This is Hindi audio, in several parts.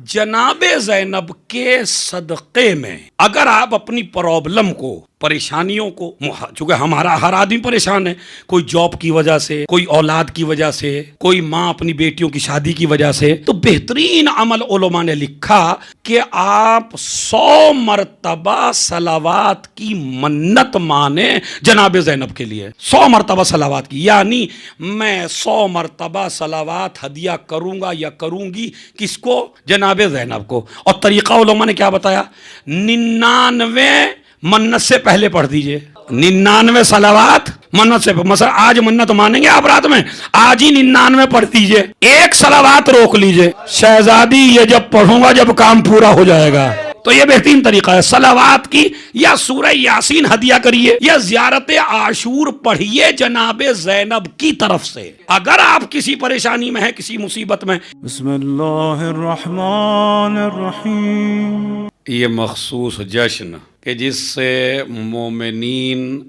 जनाबे ज़ैनब के सदक़े में अगर आप अपनी प्रॉब्लम को, परेशानियों को, चूंकि हमारा हर आदमी परेशान है, कोई जॉब की वजह से, कोई औलाद की वजह से, कोई माँ अपनी बेटियों की शादी की वजह से, तो बेहतरीन अमल उलमा ने लिखा कि आप 100 मरतबा सलावात की मन्नत माने जनाबे ज़ैनब के लिए। 100 मरतबा सलावात की, यानी मैं 100 मरतबा सलावात हदिया करूंगा या करूंगी किसको? जनाबे ज़ैनब को। और तरीक़ा उलमा ने क्या बताया? 99 मन्नत से पहले पढ़ दीजिए। 99 सलावात मन्नत से, मसला आज मन्नत मानेंगे आप रात में, आज ही 99 पढ़ दीजिए, एक सलावात रोक लीजिए, शहजादी ये जब पढ़ूंगा जब काम पूरा हो जाएगा। तो ये बेहतरीन तरीका है सलावात की। या सूरह यासीन हदिया करिए, या ज़ियारत आशूर पढ़िए जनाबे ज़ैनब की तरफ से। अगर आप किसी परेशानी में हैं, किसी मुसीबत में, बिस्मिल्लाहिर्रहमानिर्रहीम, ये मखसूस जश्न कि जिससे मोमिनीन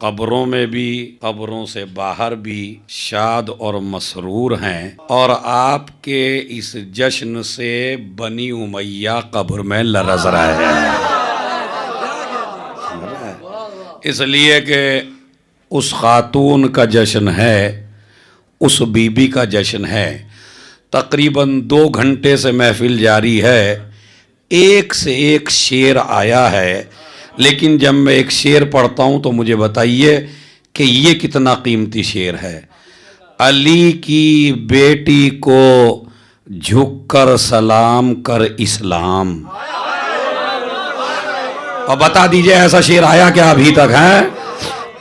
कब्रों में भी, कब्रों से बाहर भी शाद और मसरूर हैं, और आपके इस जश्न से बनी उमैया कब्र में लरज़ रहे हैं, इसलिए कि उस खातून का जश्न है, उस बीबी का जश्न है। तकरीबन 2 घंटे से महफिल जारी है, एक से एक शेर आया है, लेकिन जब मैं एक शेर पढ़ता हूँ तो मुझे बताइए कि ये कितना कीमती शेर है। अली की बेटी को झुककर सलाम कर इस्लाम। और बता दीजिए ऐसा शेर आया क्या अभी तक है?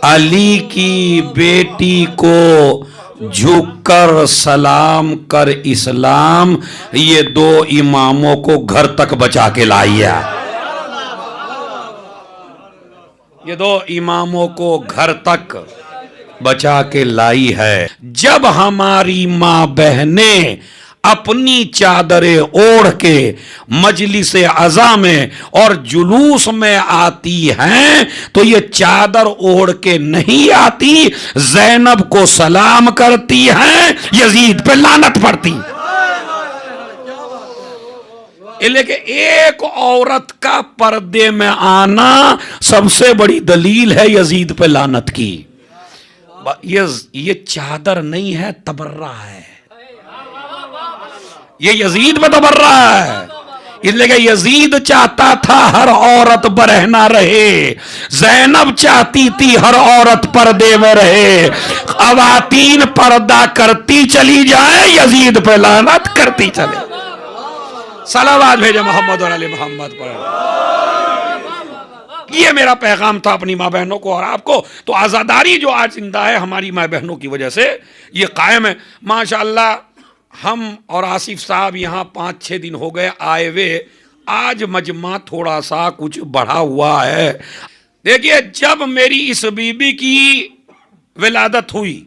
अली की बेटी को झुककर सलाम कर इस्लाम, ये 2 इमामों को घर तक बचा के लाई है। ये 2 इमामों को घर तक बचा के लाई है। जब हमारी माँ बहनें अपनी चादरें ओढ़ के मजलिस अज़ा में और जुलूस में आती हैं तो ये चादर ओढ़ के नहीं आती, ज़ैनब को सलाम करती हैं, यजीद पे लानत पड़ती। लेकिन एक औरत का पर्दे में आना सबसे बड़ी दलील है यजीद पे लानत की। ये चादर नहीं है, तबर्रा है, ये यजीद पे तबर्रा है। इसलिए कि यजीद चाहता था हर औरत बरहना रहे, ज़ैनब चाहती थी हर औरत पर्दे में रहे। ख़वातीन पर्दा करती चली जाए, यजीद पे लानत करती चले। सलावत भेजे मोहम्मद और अली मोहम्मद पर। ये मेरा पैगाम था अपनी माँ बहनों को और आपको। तो आज़ादारी जो आज जिंदा है हमारी माँ बहनों की वजह से ये कायम है। माशाअल्लाह हम और आसिफ साहब यहाँ 5-6 दिन हो गए आए हुए। आज मजमा थोड़ा सा कुछ बढ़ा हुआ है। देखिए, जब मेरी इस बीबी की विलादत हुई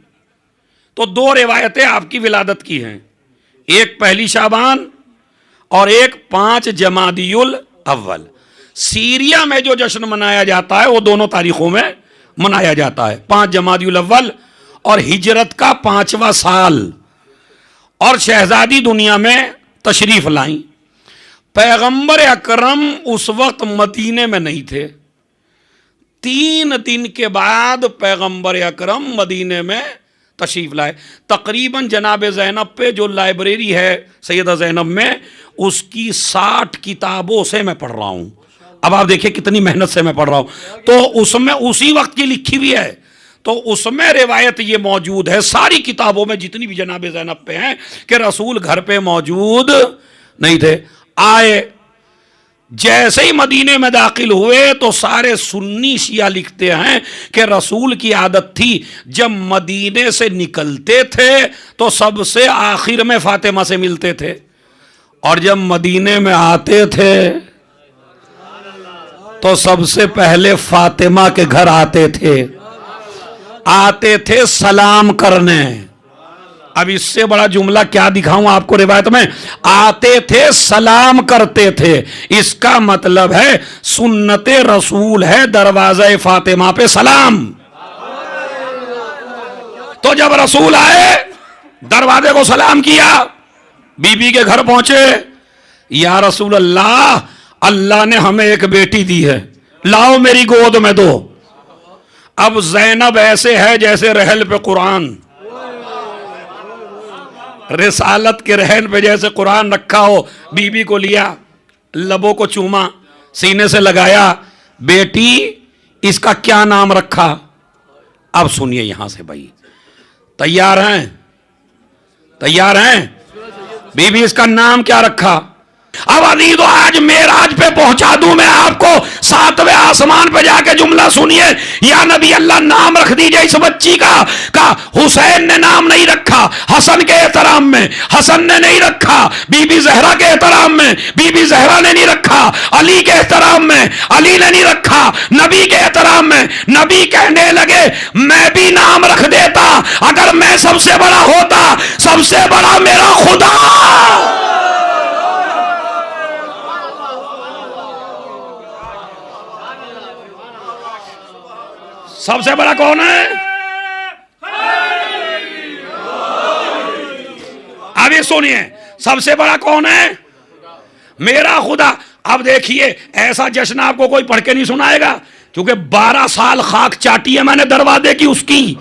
तो 2 रिवायतें आपकी विलादत की हैं, एक 1 शाबान और एक 5 जमादियुल अव्वल। सीरिया में जो जश्न मनाया जाता है वो दोनों तारीखों में मनाया जाता है, 5 जमादियुल अव्वल और हिजरत का 5वां साल। और शहजादी दुनिया में तशरीफ लाई। पैगंबर अकरम उस वक्त मदीने में नहीं थे। 3 दिन के बाद पैगंबर अकरम मदीने में तशरीफ लाए। तकरीबन जनाब ज़ैनब पे जो लाइब्रेरी है सैयदा ज़ैनब में, उसकी 60 किताबों से मैं पढ़ रहा हूँ। अब आप देखिए कितनी मेहनत से मैं पढ़ रहा हूँ। तो उसमें उसी वक्त की लिखी हुई है, तो उसमें रिवायत ये मौजूद है सारी किताबों में जितनी भी जनाब ज़ैनब पे हैं कि रसूल घर पे मौजूद नहीं थे। आए, जैसे ही मदीने में दाखिल हुए तो सारे सुन्नी शिया लिखते हैं कि रसूल की आदत थी जब मदीने से निकलते थे तो सबसे आखिर में फातिमा से मिलते थे, और जब मदीने में आते थे तो सबसे पहले फातिमा के घर आते थे सलाम करने। अब इससे बड़ा जुमला क्या दिखाऊं आपको रिवायत में? आते थे सलाम करते थे, इसका मतलब है सुन्नते रसूल है दरवाज़े फातिमा पे सलाम। तो जब रसूल आए दरवाजे को सलाम किया, बीबी के घर पहुंचे, या रसूल अल्लाह, अल्लाह ने हमें एक बेटी दी है, लाओ मेरी गोद में दो। अब ज़ैनब ऐसे है जैसे रहल पे कुरान, रिसालत के रहन पे जैसे कुरान रखा हो। बीबी को लिया, लबों को चूमा, सीने से लगाया, बेटी इसका क्या नाम रखा? अब सुनिए यहां से भाई, तैयार हैं? तैयार हैं? बीबी इसका नाम क्या रखा? अब अली तो आज मेराज पे पहुंचा दूं मैं आपको, 7वें आसमान पे जाके जुमला सुनिए, या नबी अल्लाह नाम रख दीजिए इस बच्ची का हुसैन ने नाम नहीं रखा हसन के एहतराम में, हसन ने नहीं रखा बीबी जहरा के एहतराम में, बीबी जहरा ने नहीं रखा अली के एहतराम में, अली ने नहीं रखा नबी के एहतराम में। नबी कहने लगे मैं भी नाम रख देता अगर मैं सबसे बड़ा होता, सबसे बड़ा मेरा खुदा। सबसे बड़ा कौन है? अब ये सुनिए, सबसे बड़ा कौन है? मेरा खुदा। अब देखिए, ऐसा जश्न आपको कोई पढ़ के नहीं सुनाएगा, क्योंकि 12 साल खाक चाटी है मैंने दरवाजे की उसकी,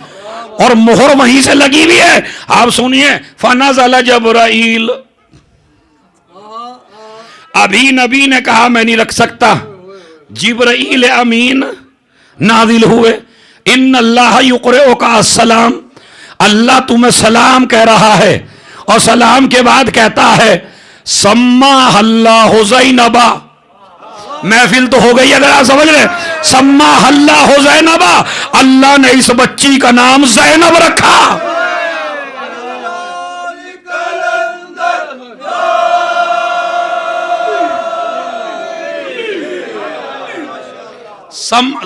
और मोहर वहीं से लगी हुई है। आप सुनिए, फनज़ल जब्राइल, अभी नबी ने कहा मैं नहीं रख सकता, जिब्राइल अमीन नाजिल हुए, इन अल्लाह युक़रिउ का अस्सलाम, अल्लाह तुम्हें सलाम कह रहा है, और सलाम के बाद कहता है सम्मा अल्लाह ज़ैनबा। महफिल तो हो गई अगर आप समझ रहे, सम्मा अल्लाह ज़ैनबा, अल्लाह ने इस बच्ची का नाम ज़ैनब रखा।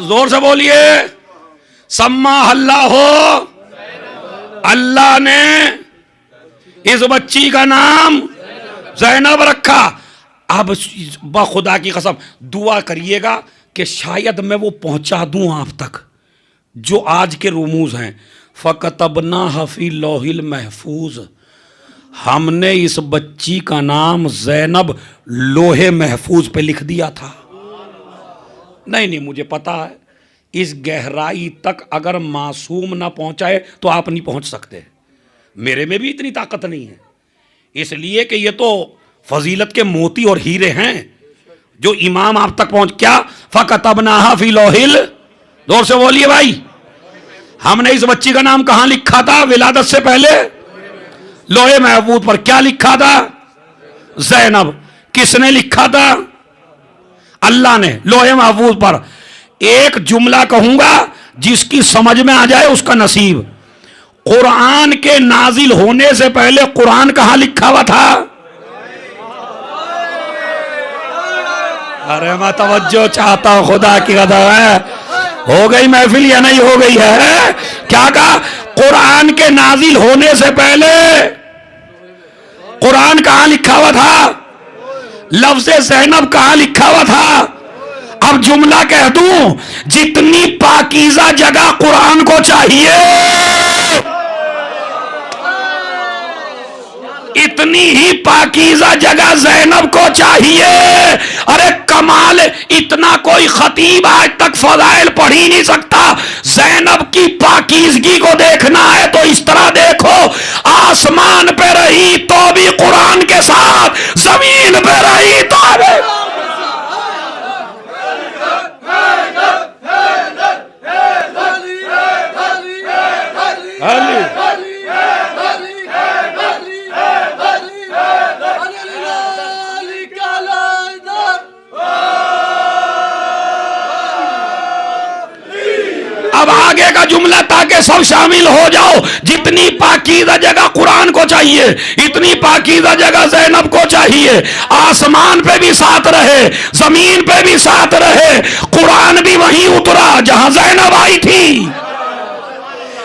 जोर से बोलिए, सम्मा अल्लाह हो, अल्लाह ने इस बच्ची का नाम ज़ैनब रखा। अब खुदा की कसम दुआ करिएगा कि शायद मैं वो पहुंचा दूं आप तक जो आज के रुमूज हैं। फ़कतबना हफ़ी लौहिल महफूज, हमने इस बच्ची का नाम ज़ैनब लोहे महफूज पे लिख दिया था। नहीं, मुझे पता है इस गहराई तक अगर मासूम ना पहुंचाए तो आप नहीं पहुंच सकते। मेरे में भी इतनी ताकत नहीं है, इसलिए कि ये तो फजीलत के मोती और हीरे हैं जो इमाम आप तक पहुंच। क्या? फ़कतबनाहा फ़ी लौहिल, जोर से बोलिए भाई, हमने इस बच्ची का नाम कहां लिखा था विलादत से पहले? लोहे महफूज पर। क्या लिखा था? ज़ैनब। किसने लिखा था? अल्लाह ने, लोहे महफूज पर। एक जुमला कहूंगा जिसकी समझ में आ जाए उसका नसीब। कुरान के नाजिल होने से पहले कुरान कहां लिखा हुआ था? अरे मैं तवज्जो चाहता हूं, खुदा की कसम है। हो गई महफिल या नहीं हो गई है? क्या कहा? कुरान के नाजिल होने से पहले कुरान कहां लिखा हुआ था? लफ्ज़ ज़ैनब कहां लिखा हुआ था? अब जुमला कह दूं, जितनी पाकीज़ा जगह कुरान को चाहिए इतनी ही पाकीज़ा जगह ज़ैनब को चाहिए। अरे कमाल, इतना कोई खतीब आज तक फज़ाइल पढ़ ही नहीं सकता। ज़ैनब की पाकीज़गी को देखना है तो इस तरह देखो, आसमान पे रही तो भी कुरान के साथ, जमीन पे रही तो भी। अब आगे का जुमला ताकि सब शामिल हो जाओ, जितनी पाकीज़ा जगह कुरान को चाहिए इतनी पाकीज़ा जगह ज़ैनब को चाहिए। आसमान पे भी साथ रहे, जमीन पे भी साथ रहे, कुरान भी वहीं उतरा जहां ज़ैनब आई थी।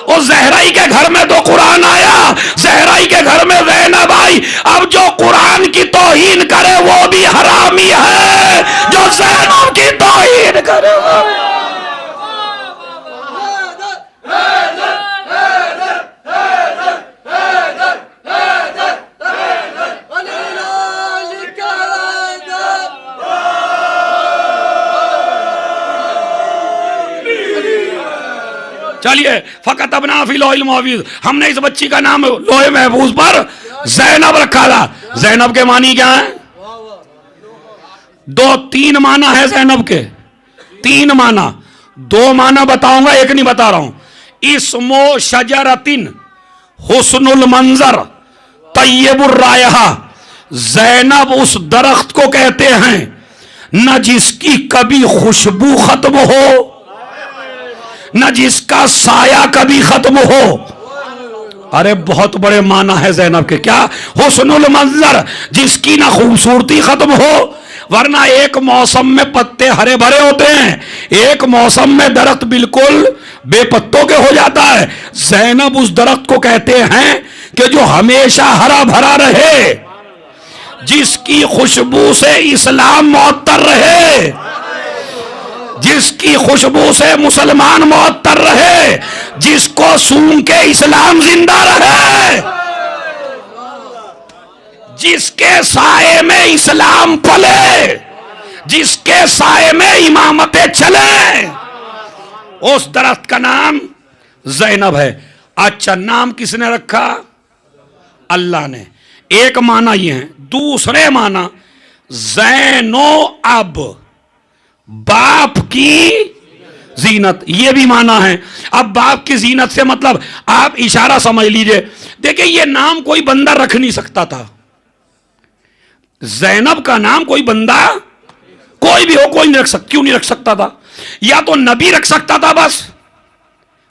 और ज़हराई के घर में तो कुरान आया, ज़हराई के घर में ज़ैनब आई। अब जो कुरान की तौहीन करे वो भी हरामी है, जो ज़ैनब की तौहीन करे वो। चलिए, फकत अपना फिल महफूज, हमने इस बच्ची का नाम लोहे महफूज पर जैनब रखा था। जैनब के मानी क्या है? दो तीन माना है जैनब के, तीन माना, दो माना बताऊंगा, एक नहीं बता रहा हूं। इस्मो शजरतिन हुस्नुल मंजर तय्यबुर रायहा, जैनब उस दरख्त को कहते हैं न जिसकी कभी खुशबू खत्म हो, न जिसका साया कभी खत्म हो। अरे बहुत बड़े माना है जैनब के। क्या? हुस्नुल मंजर, जिसकी ना खूबसूरती खत्म हो, वरना एक मौसम में पत्ते हरे भरे होते हैं, एक मौसम में दरख्त बिल्कुल बेपत्तों के हो जाता है। जैनब उस दरख्त को कहते हैं कि जो हमेशा हरा भरा रहे, जिसकी खुशबू से इस्लाम मुअत्तर रहे, जिसकी खुशबू से मुसलमान मुअत्तर रहे, जिसको सूंघ के इस्लाम जिंदा रहे, जिसके साए में इस्लाम पले, जिसके साए में इमामतें चले, उस दरख्त का नाम जैनब है। अच्छा, नाम किसने रखा? अल्लाह ने। एक माना ये है। दूसरे माना जैनो अब, बाप की जीनत, ये भी माना है। अब बाप की जीनत से मतलब आप इशारा समझ लीजिए। देखिए, ये नाम कोई बंदा रख नहीं सकता था। जैनब का नाम कोई बंदा, कोई भी हो, कोई नहीं रख सकता। क्यों नहीं रख सकता था? या तो नबी रख सकता था बस,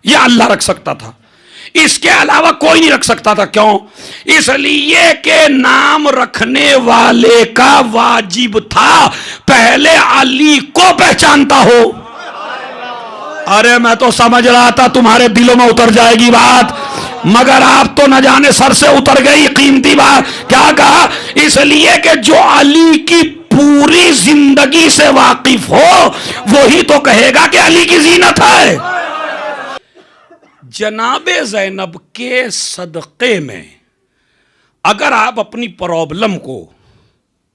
या अल्लाह रख सकता था, इसके अलावा कोई नहीं रख सकता था। क्यों? इसलिए कि नाम रखने वाले का वाजिब था पहले अली को पहचानता हो। अरे मैं तो समझ रहा था तुम्हारे दिलों में उतर जाएगी बात, मगर आप तो न जाने सर से उतर गई कीमती बात। क्या कहा? इसलिए कि जो अली की पूरी जिंदगी से वाकिफ हो, वही तो कहेगा कि अली की जीनत है। जनाबे जैनब के सदक़े में अगर आप अपनी प्रॉब्लम को,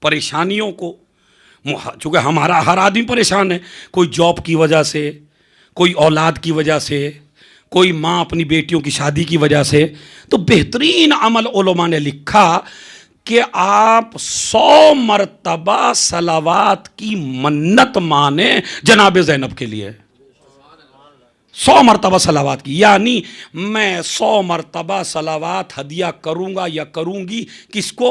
परेशानियों को, चूंकि हमारा हर आदमी परेशान है, कोई जॉब की वजह से, कोई औलाद की वजह से, कोई माँ अपनी बेटियों की शादी की वजह से, तो बेहतरीन अमल उलमा ने लिखा कि आप 100 मरतबा सलावात की मन्नत माने जनाब जैनब के लिए। 100 मरतबा सलावात की, यानी मैं 100 मरतबा सलावात हदिया करूंगा या करूंगी। किसको?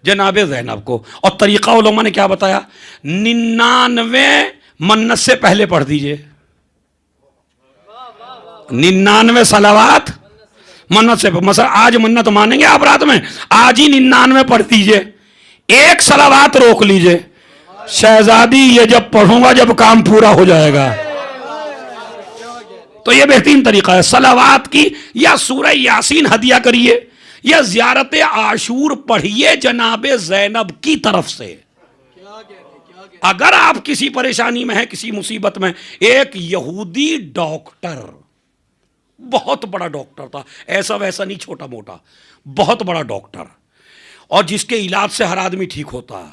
जनाब जैनब को। और तरीक़ा उलमा ने क्या बताया? 99 मन्नत से पहले पढ़ दीजिए। 99 सलावात मन्नत से, मसला आज मन्नत मानेंगे आप रात में, आज ही 99 पढ़ दीजिए, एक सलावात रोक लीजिए, शहजादी ये जब पढ़ूंगा जब काम पूरा हो जाएगा। तो ये बेहतरीन तरीका है सलावात की। या सूरह यासीन हदिया करिए, या ज़ियारत आशूर पढ़िए जनाबे जैनब की तरफ से। अगर आप किसी परेशानी में हैं, किसी मुसीबत में, एक यहूदी डॉक्टर, बहुत बड़ा डॉक्टर था, ऐसा वैसा नहीं, छोटा मोटा, बहुत बड़ा डॉक्टर, और जिसके इलाज से हर आदमी ठीक होता है,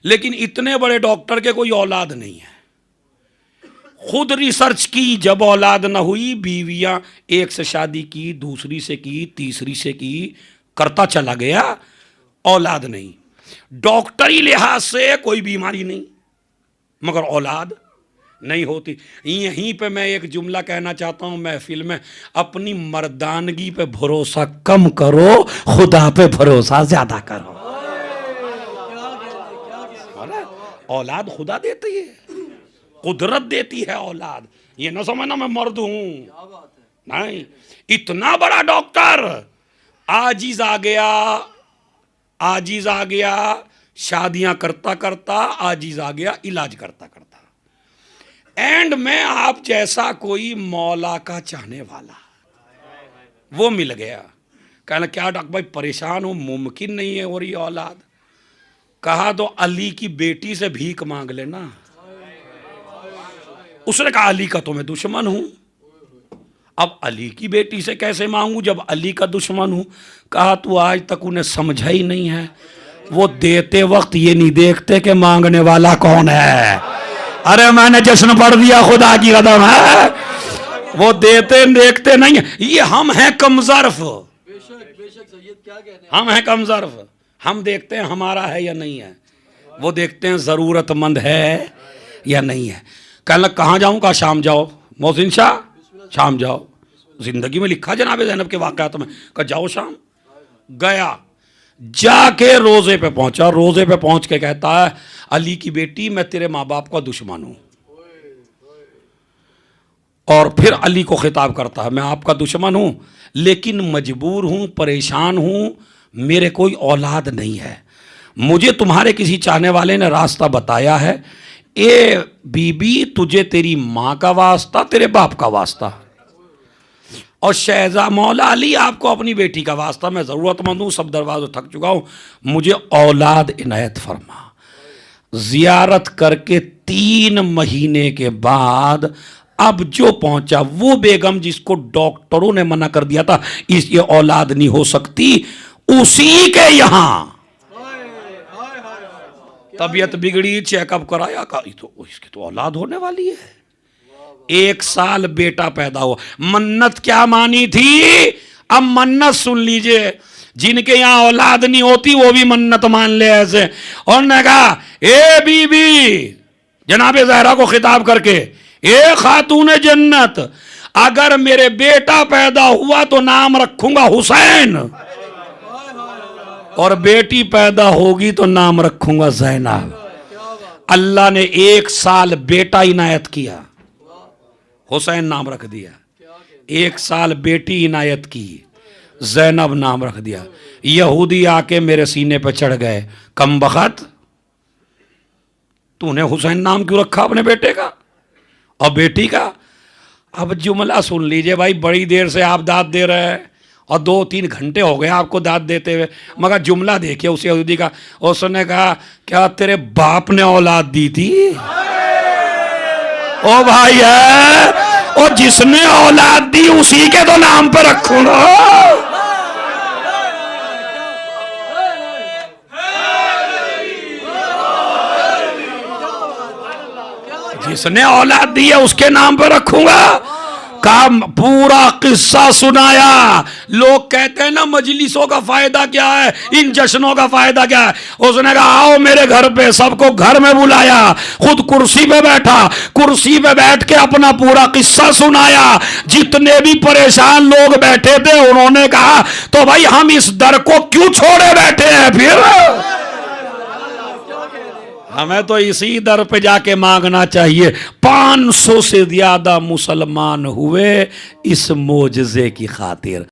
लेकिन इतने बड़े डॉक्टर के कोई औलाद नहीं है। खुद रिसर्च की, जब औलाद ना हुई, बीवियां एक से शादी की, दूसरी से की, तीसरी से की, करता चला गया, औलाद नहीं। डॉक्टरी लिहाज से कोई बीमारी नहीं, मगर औलाद नहीं होती। यहीं पे मैं एक जुमला कहना चाहता हूं महफिल में, अपनी मर्दानगी पे भरोसा कम करो, खुदा पे भरोसा ज्यादा करो। औलाद खुदा देती है, कुदरत देती है औलाद। ये ना समझना मैं मर्द हूं, नहीं। इतना बड़ा डॉक्टर आजिज आ गया, आजिज आ गया, शादियां करता करता आजिज आ गया, इलाज करता करता, एंड में आप जैसा कोई मौला का चाहने वाला वो मिल गया। कहना क्या डॉक्टर भाई परेशान हो, मुमकिन नहीं है हो रही औलाद। कहा तो अली की बेटी से भीख मांग लेना। उसने कहा अली का तो मैं दुश्मन हूं, अब अली की बेटी से कैसे मांगू जब अली का दुश्मन हूं। कहा तू आज तक उन्हें समझा ही नहीं है, वो देते वक्त ये नहीं देखते कि मांगने वाला कौन है। अरे मैंने जश्न पढ़ दिया, खुदा की कदम है। वो देते देखते नहीं है। ये हम हैं कमजरफ, हम हैं कमजरफ। हम देखते हैं हमारा है या नहीं है, वो देखते हैं जरूरतमंद है या नहीं है। कहने लग कहाँ जाऊँ? कहा शाम जाओ। मोहसिन शाह शाम जाओ, जिंदगी में लिखा जनाब ज़ैनब के वाक़यात में। कहा जाओ शाम। गया, जाके रोजे पे पहुंचा। रोजे पे पहुंच के कहता है अली की बेटी मैं तेरे माँ बाप का दुश्मन हूं। और फिर अली को खिताब करता है मैं आपका दुश्मन हूं लेकिन मजबूर हूं, परेशान हूं, मेरे कोई औलाद नहीं है। मुझे तुम्हारे किसी चाहने वाले ने रास्ता बताया है, ए बीबी तुझे तेरी माँ का वास्ता, तेरे बाप का वास्ता, और शहजा मौला अली आपको अपनी बेटी का वास्ता, मैं ज़रूरतमंद हूँ, सब दरवाज़े थक चुका हूँ, मुझे औलाद इनायत फरमा। ज़ियारत करके 3 महीने के बाद अब जो पहुंचा वो बेगम जिसको डॉक्टरों ने मना कर दिया था इस ये औलाद नहीं हो सकती, उसी के यहाँ तबीयत बिगड़ी, चेकअप कराया, कहा तो इसकी तो औलाद होने वाली है। 1 साल बेटा पैदा हुआ। मन्नत क्या मानी थी? अब मन्नत सुन लीजिए, जिनके यहाँ औलाद नहीं होती वो भी मन्नत मान ले ऐसे। और ने कहा ए बीबी, जनाबे ज़हरा को खिताब करके, ए खातून जन्नत, अगर मेरे बेटा पैदा हुआ तो नाम रखूंगा हुसैन, और बेटी पैदा होगी तो नाम रखूंगा ज़ैनब। अल्लाह ने 1 साल बेटा इनायत किया, हुसैन नाम रख दिया। 1 साल बेटी इनायत की, ज़ैनब नाम रख दिया। यहूदी आके मेरे सीने पे चढ़ गए, कम बखत तूने हुसैन नाम क्यों रखा अपने बेटे का और बेटी का? अब जुमला सुन लीजिए भाई, बड़ी देर से आप दाद दे रहे हैं और 2-3 घंटे हो गए आपको दाद देते हुए, मगर जुमला देखिए उस यहूदी का। उसने कहा क्या तेरे बाप ने औलाद दी थी? ओ भाई है, और जिसने औलाद दी उसी के तो नाम पर रखूंगा। जिसने औलाद दी है उसके नाम पर रखूंगा। का पूरा किस्सा सुनाया। लोग कहते हैं ना मजलिसों का फायदा क्या है, इन जश्नों का फायदा क्या है? उसने कहा आओ मेरे घर पे, सबको घर में बुलाया, खुद कुर्सी पे बैठा, कुर्सी पे बैठ के अपना पूरा किस्सा सुनाया। जितने भी परेशान लोग बैठे थे उन्होंने कहा तो भाई हम इस दर को क्यों छोड़े बैठे हैं, फिर हमें तो इसी दर पे जाके मांगना चाहिए। 500 से ज्यादा मुसलमान हुए इस मोजज़े की खातिर।